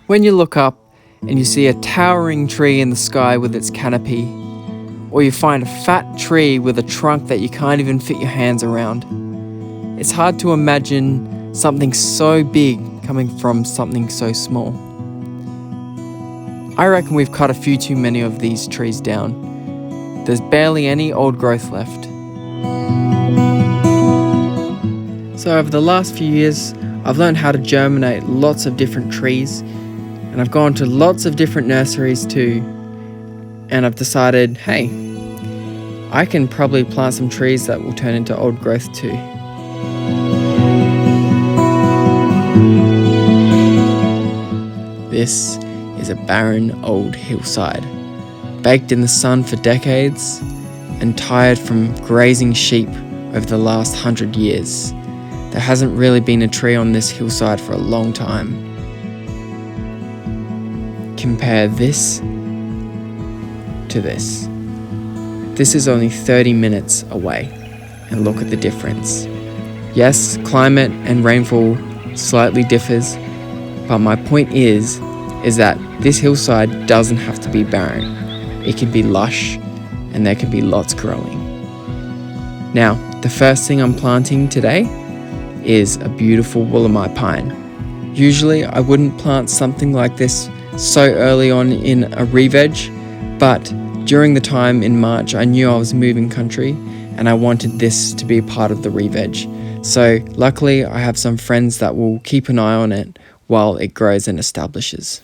When you look up and you see a towering tree in the sky with its canopy, or you find a fat tree with a trunk that you can't even fit your hands around, it's hard to imagine something so big coming from something so small. I reckon we've cut a few too many of these trees down. There's barely any old growth left. So over the last few years, I've learned how to germinate lots of different trees, and I've gone to lots of different nurseries too, and I've decided, hey, I can probably plant some trees that will turn into old growth too. This is a barren old hillside, baked in the sun for decades and tired from grazing sheep over the last 100 years. There hasn't really been a tree on this hillside for a long time. Compare this to this. This is only 30 minutes away, and look at the difference. Yes, climate and rainfall slightly differs, but my point is that this hillside doesn't have to be barren. It can be lush, and there can be lots growing. Now, the first thing I'm planting today is a beautiful Wollemi pine. Usually I wouldn't plant something like this so early on in a re-veg, but during the time in March I knew I was moving country and I wanted this to be a part of the re-veg. So luckily I have some friends that will keep an eye on it while it grows and establishes.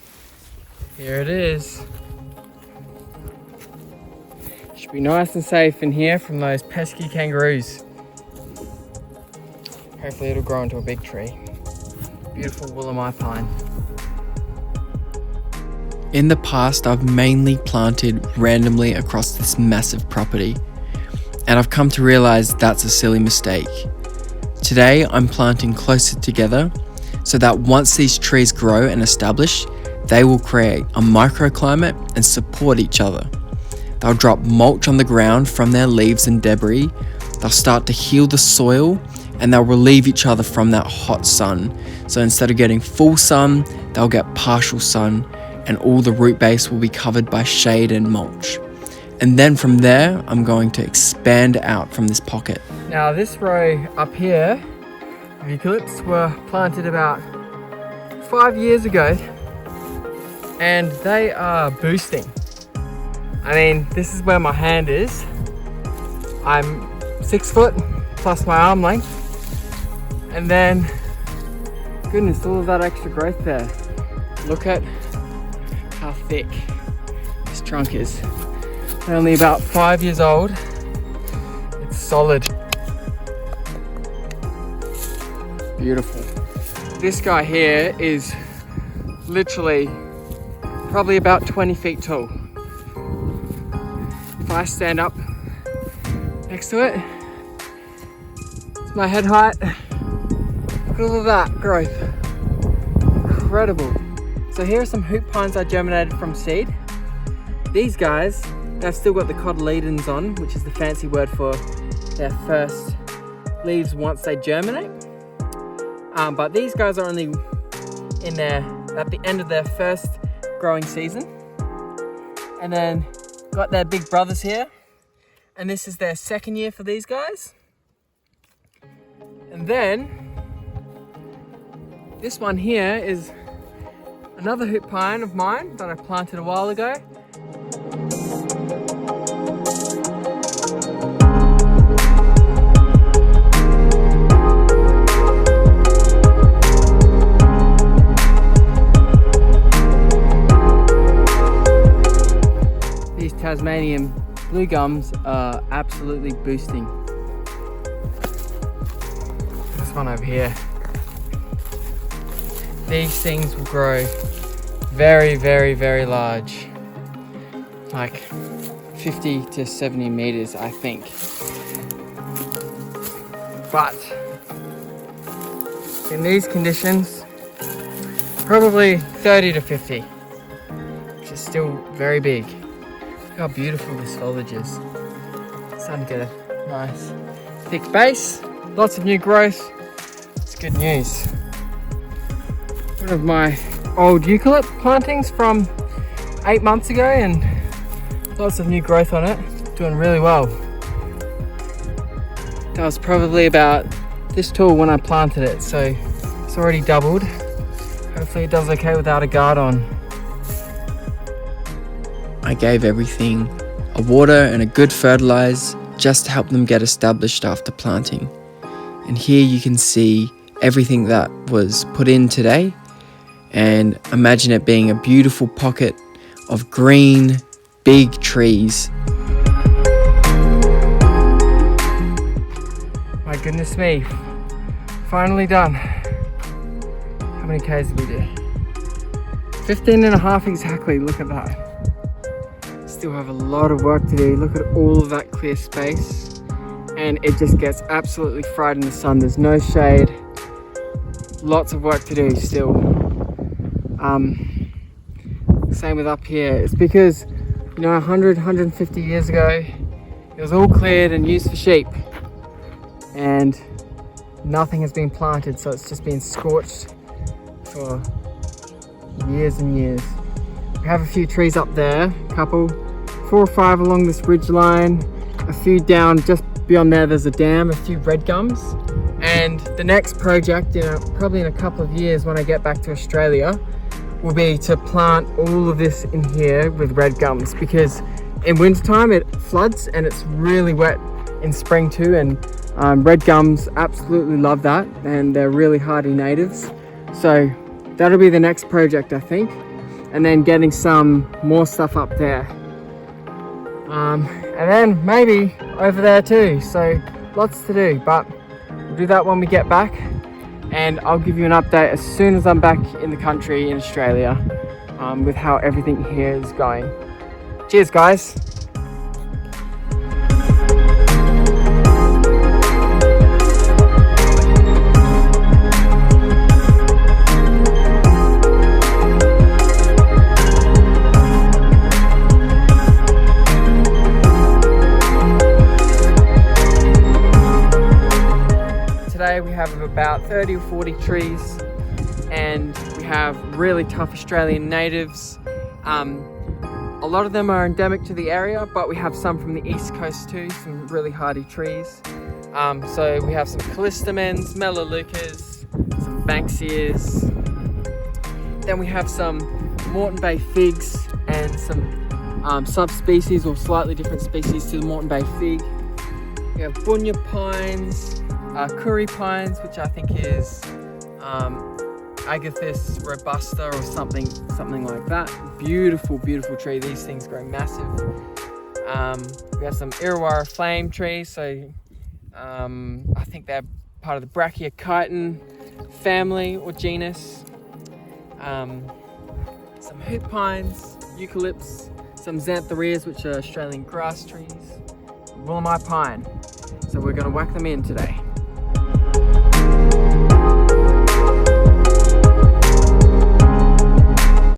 Here it is. Should be nice and safe in here from those pesky kangaroos. Hopefully it'll grow into a big tree. Beautiful Wollemi pine. In the past, I've mainly planted randomly across this massive property, and I've come to realize that's a silly mistake. Today, I'm planting closer together so that once these trees grow and establish, they will create a microclimate and support each other. They'll drop mulch on the ground from their leaves and debris, they'll start to heal the soil, and they'll relieve each other from that hot sun. So instead of getting full sun, they'll get partial sun, and all the root base will be covered by shade and mulch. And then from there, I'm going to expand out from this pocket. Now this row up here of eucalypts were planted about 5 years ago, and they are boosting. I mean, this is where my hand is. I'm 6 foot plus my arm length. And then, goodness, all of that extra growth there. Look at how thick this trunk is. Only about 5 years old. It's solid. Beautiful. This guy here is literally probably about 20 feet tall. If I stand up next to it, it's my head height. Look at all of that growth. Incredible. So here are some hoop pines I germinated from seed. These guys, they've still got the cotyledons on, which is the fancy word for their first leaves once they germinate. But these guys are only in there at the end of their first growing season. And then got their big brothers here. And this is their second year for these guys. And then this one here is another hoop pine of mine that I planted a while ago. These Tasmanian blue gums are absolutely boosting. This one over here. These things will grow very, very, very large, like 50 to 70 meters, I think. But in these conditions, probably 30 to 50, which is still very big. Look how beautiful this foliage is. It's starting to get a nice thick base, lots of new growth. It's good news. One of my old eucalypt plantings from 8 months ago, and lots of new growth on it, doing really well. That was probably about this tall when I planted it, so it's already doubled. Hopefully it does okay without a guard on. I gave everything a water and a good fertilize just to help them get established after planting. And here you can see everything that was put in today, and imagine it being a beautiful pocket of green, big trees. My goodness me, finally done. How many Ks did we do? 15 and a half exactly, look at that. Still have a lot of work to do. Look at all of that clear space, and it just gets absolutely fried in the sun. There's no shade. Lots of work to do still. Same with up here. It's because, 100, 150 years ago, it was all cleared and used for sheep, and nothing has been planted, so it's just been scorched for years and years. We have a few trees up there, a couple, 4 or 5 along this ridge line, a few down just beyond there's a dam, a few red gums. And the next project, probably in a couple of years when I get back to Australia, will be to plant all of this in here with red gums, because in wintertime it floods and it's really wet in spring too, and red gums absolutely love that, and they're really hardy natives. So that'll be the next project, I think, and then getting some more stuff up there. And then maybe over there too, so lots to do, but we'll do that when we get back, and I'll give you an update as soon as I'm back in the country in Australia, with how everything here is going. Cheers guys! Today we have about 30 or 40 trees, and we have really tough Australian natives. A lot of them are endemic to the area, but we have some from the east coast too, some really hardy trees. So we have some callistemens, melaleucas, some banksias. Then we have some Moreton Bay figs and some subspecies or slightly different species to the Moreton Bay fig. We have bunya pines, curry pines, which I think is Agathis robusta or something like that. Beautiful, beautiful tree. These things grow massive. We have some Irawara flame trees, so I think they're part of the Brachiochiton family or genus. Some hoop pines, eucalypts, some xanthorrheas, which are Australian grass trees, Willamite pine. So we're going to whack them in today.